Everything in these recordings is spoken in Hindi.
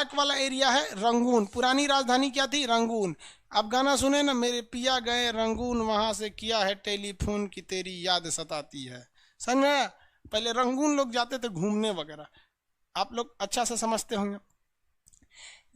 एक वाला एरिया है रंगून, पुरानी राजधानी क्या थी? रंगून। आप गाना सुने ना, मेरे पिया गए रंगून, वहां से किया है टेलीफोन की तेरी याद सताती है। समझ में आया? पहले रंगून लोग जाते थे घूमने वगैरह, आप लोग अच्छा से समझते होंगे।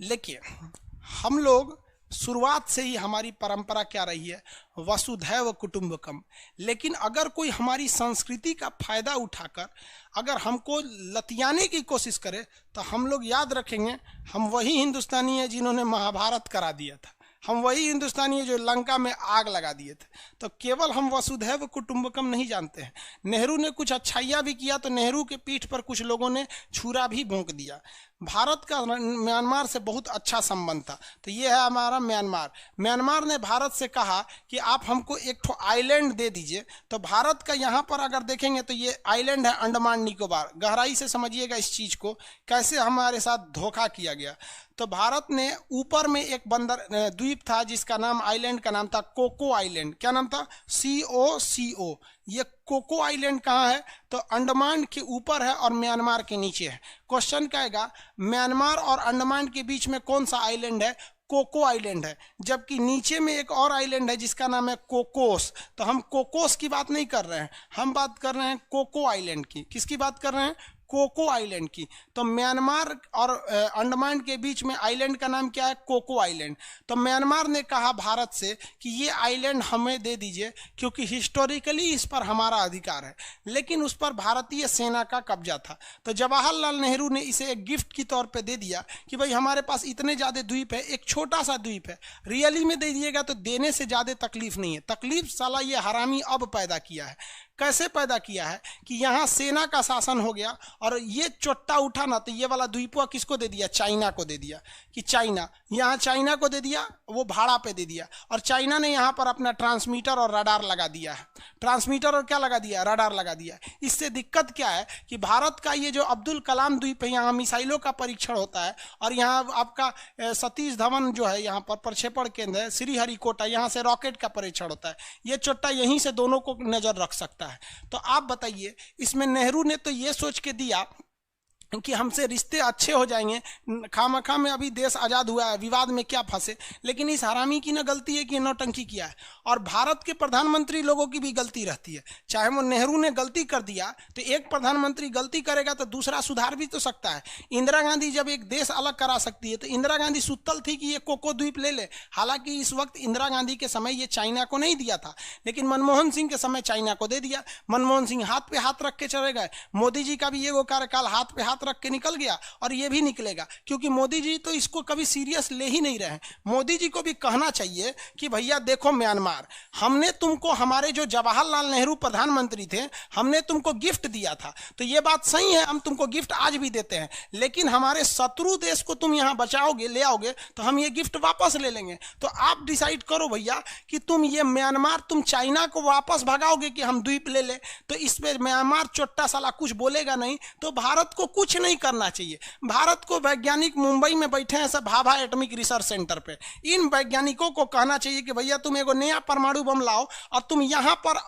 लेकिन हम लोग शुरुआत से ही हमारी परंपरा क्या रही है? वसुधैव कुटुंबकम। लेकिन अगर कोई हमारी संस्कृति का फायदा उठाकर अगर हमको लतियाने की कोशिश करे तो हम लोग याद रखेंगे हम वही हिंदुस्तानी है जिन्होंने महाभारत करा दिया था, हम वही हिंदुस्तानी है जो लंका में आग लगा दिए थे। तो केवल हम वसुधैव कुटुंबकम नहीं जानते हैं, नेहरू ने कुछ अच्छाइयाँ भी किया तो नेहरू के पीठ पर कुछ लोगों ने छुरा भी भोंक दिया। भारत का म्यांमार से बहुत अच्छा संबंध था, तो ये है हमारा म्यांमार। म्यांमार ने भारत से कहा कि आप हमको एक ठो आइलैंड दे दीजिए। तो भारत का यहाँ पर अगर देखेंगे तो ये आइलैंड है अंडमान निकोबार। गहराई से समझिएगा इस चीज को, कैसे हमारे साथ धोखा किया गया। तो भारत ने ऊपर में एक बंदर द्वीप था जिसका नाम, आइलैंड का नाम था कोको आइलैंड। क्या नाम था? COCO। ये कोको आइलैंड कहाँ है? तो अंडमान के ऊपर है और म्यांमार के नीचे है। क्वेश्चन क्या आएगा, म्यांमार और अंडमान के बीच में कौन सा आइलैंड है? कोको आइलैंड है। जबकि नीचे में एक और आइलैंड है जिसका नाम है कोकोस। तो हम कोकोस की बात नहीं कर रहे हैं, हम बात कर रहे हैं कोको आइलैंड की। किसकी बात कर रहे हैं? कोको आइलैंड की। तो म्यांमार और अंडमान के बीच में आइलैंड का नाम क्या है? Cocoa island. तो म्यांमार ने कहा भारत से कि ये आइलैंड हमें दे दीजिए क्योंकि हिस्टोरिकली इस पर हमारा अधिकार है। लेकिन उस पर भारतीय सेना का कब्जा था। तो जवाहरलाल नेहरू ने इसे एक गिफ्ट की तौर पे दे दिया कि भाई हमारे पास इतने ज़्यादा द्वीप है, एक छोटा सा द्वीप है, रियली में दे दिएगा तो देने से ज़्यादा तकलीफ नहीं है। तकलीफ साला ये हरामी अब पैदा किया है। कैसे पैदा किया है कि यहाँ सेना का शासन हो गया और ये चोट्टा उठा ना, तो ये वाला द्वीपवा किसको दे दिया? चाइना को दे दिया। कि चाइना, यहाँ चाइना को दे दिया, वो भाड़ा पे दे दिया। और चाइना ने यहाँ पर अपना ट्रांसमीटर और रडार लगा दिया है। ट्रांसमीटर और क्या लगा दिया? रडार लगा दिया। इससे दिक्कत क्या है कि भारत का ये जो अब्दुल कलाम द्वीप है, यहाँ मिसाइलों का परीक्षण होता है और यहाँ आपका सतीश धवन जो है यहाँ पर प्रक्षेपण केंद्र है, श्रीहरिकोटा, यहाँ से रॉकेट का परीक्षण होता है। ये चोट्टा यहीं से दोनों को नजर रख सकता है। तो आप बताइए, इसमें नेहरू ने तो ये सोच के दिया कि हमसे रिश्ते अच्छे हो जाएंगे, खामखा में अभी देश आज़ाद हुआ है, विवाद में क्या फंसे। लेकिन इस हरामी की ना गलती है कि नौटंकी किया है। और भारत के प्रधानमंत्री लोगों की भी गलती रहती है। चाहे वो नेहरू ने गलती कर दिया तो एक प्रधानमंत्री गलती करेगा तो दूसरा सुधार भी तो सकता है। इंदिरा गांधी जब एक देश अलग करा सकती है तो इंदिरा गांधी सुतल थी कि ये कोको द्वीप ले ले। हालांकि इस वक्त इंदिरा गांधी के समय ये चाइना को नहीं दिया था, लेकिन मनमोहन सिंह के समय चाइना को दे दिया। मनमोहन सिंह हाथ पे हाथ रख के चले गए। मोदी जी का भी ये वो कार्यकाल हाथ पे हाथ रख के निकल गया और ये भी निकलेगा, क्योंकि मोदी जी तो इसको कभी सीरियस ले ही नहीं रहे। मोदी जी को भी कहना चाहिए कि भैया देखो म्यांमार, हमने तुमको, हमारे जो जवाहरलाल नेहरू प्रधानमंत्री थे, हमने तुमको गिफ्ट दिया था, तो ये बात सही है, हम तुमको गिफ्ट आज भी देते हैं। लेकिन हमारे शत्रु देश को तुम यहां बचाओगे, ले आओगे, तो हम ये गिफ्ट वापस ले लेंगे। तो आप डिसाइड करो भैया कि तुम ये म्यांमार, तुम चाइना को वापस भगाओगे कि हम द्वीप ले ले। तो इसमें म्यांमार चोट्टा साला कुछ बोलेगा नहीं, तो भारत को कुछ नहीं करना चाहिए। भारत को वैज्ञानिक मुंबई में बैठे हैं सब भाभा एटॉमिक रिसर्च सेंटर पे, इन वैज्ञानिकों को कहना चाहिए कि भैया तुम एगो नया परमाणु बम लाओ और तुम यहां पर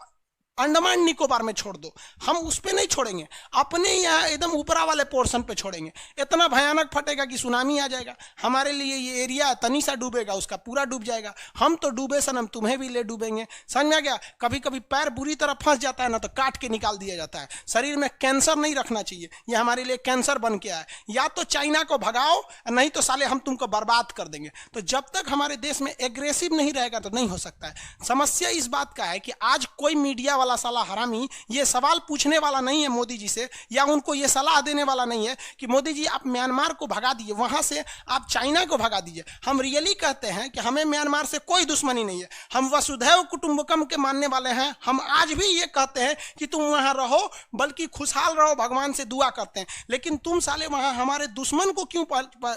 अंडमान निकोबार में छोड़ दो। हम उस पे नहीं छोड़ेंगे, अपने यहाँ एकदम ऊपरा वाले पोर्शन पे छोड़ेंगे। इतना भयानक फटेगा कि सुनामी आ जाएगा। हमारे लिए ये एरिया तनी सा डूबेगा, उसका पूरा डूब जाएगा। हम तो डूबे सनम, तुम्हें भी ले डूबेंगे। समझ में आ गया? कभी कभी पैर बुरी तरह फंस जाता है ना, तो काट के निकाल दिया जाता है। शरीर में कैंसर नहीं रखना चाहिए, ये हमारे लिए कैंसर बन के आए। या तो चाइना को भगाओ, नहीं तो साले हम तुमको बर्बाद कर देंगे। तो जब तक हमारे देश में एग्रेसिव नहीं रहेगा तो नहीं हो सकता है। समस्या इस बात का है कि आज कोई मीडिया वाला साला हरामी ये सवाल पूछने वाला नहीं है मोदी जी से, या उनको ये सलाह देने वाला नहीं है कि मोदी जी आप म्यांमार को भगा दीजिए, वहां से आप चाइना को भगा दीजिए। हम रियली कहते हैं कि हमें म्यांमार से कोई दुश्मनी नहीं है, हम वसुधैव कुटुंबकम के मानने वाले हैं। हम आज भी ये कहते हैं कि तुम वहां रहो, बल्कि खुशहाल रहो, भगवान से दुआ करते हैं। लेकिन तुम साले वहां हमारे दुश्मन को क्यों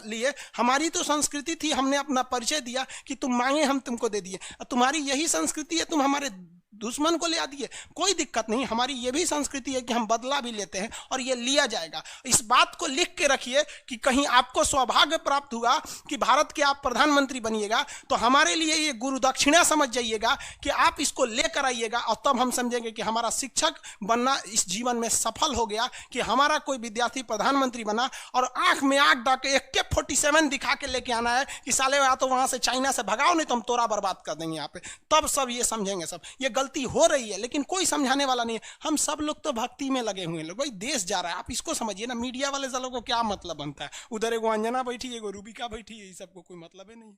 लिए? हमारी तो संस्कृति थी, हमने अपना परिचय दिया कि तुम मांगे हम तुमको दे दिए। तुम्हारी यही संस्कृति है, तुम हमारे दुश्मन को ले आ दिए, कोई दिक्कत नहीं। हमारी ये भी संस्कृति है कि हम बदला भी लेते हैं और ये लिया जाएगा। इस बात को लिख के रखिए कि कहीं आपको सौभाग्य प्राप्त हुआ कि भारत के आप प्रधानमंत्री बनिएगा तो हमारे लिए ये गुरु दक्षिणा समझ जाइएगा कि आप इसको लेकर आइएगा, और तब हम समझेंगे कि हमारा शिक्षक बनना इस जीवन में सफल हो गया, कि हमारा कोई विद्यार्थी प्रधानमंत्री बना। और आंख में आंख डाल के AK-47 दिखा के लेके आना है कि साले या तो वहां से चाइना से भगाओ, नहीं तो हम तोरा बर्बाद कर देंगे यहाँ पे। तब सब ये समझेंगे, सब ये गलती हो रही है लेकिन कोई समझाने वाला नहीं है। हम सब लोग तो भक्ति में लगे हुए हैं, भाई देश जा रहा है, आप इसको समझिए ना। मीडिया वाले सालों को क्या मतलब बनता है? उधर एगो अंजना बैठी, एगो रूबिका बैठी है, सबको कोई मतलब ही नहीं।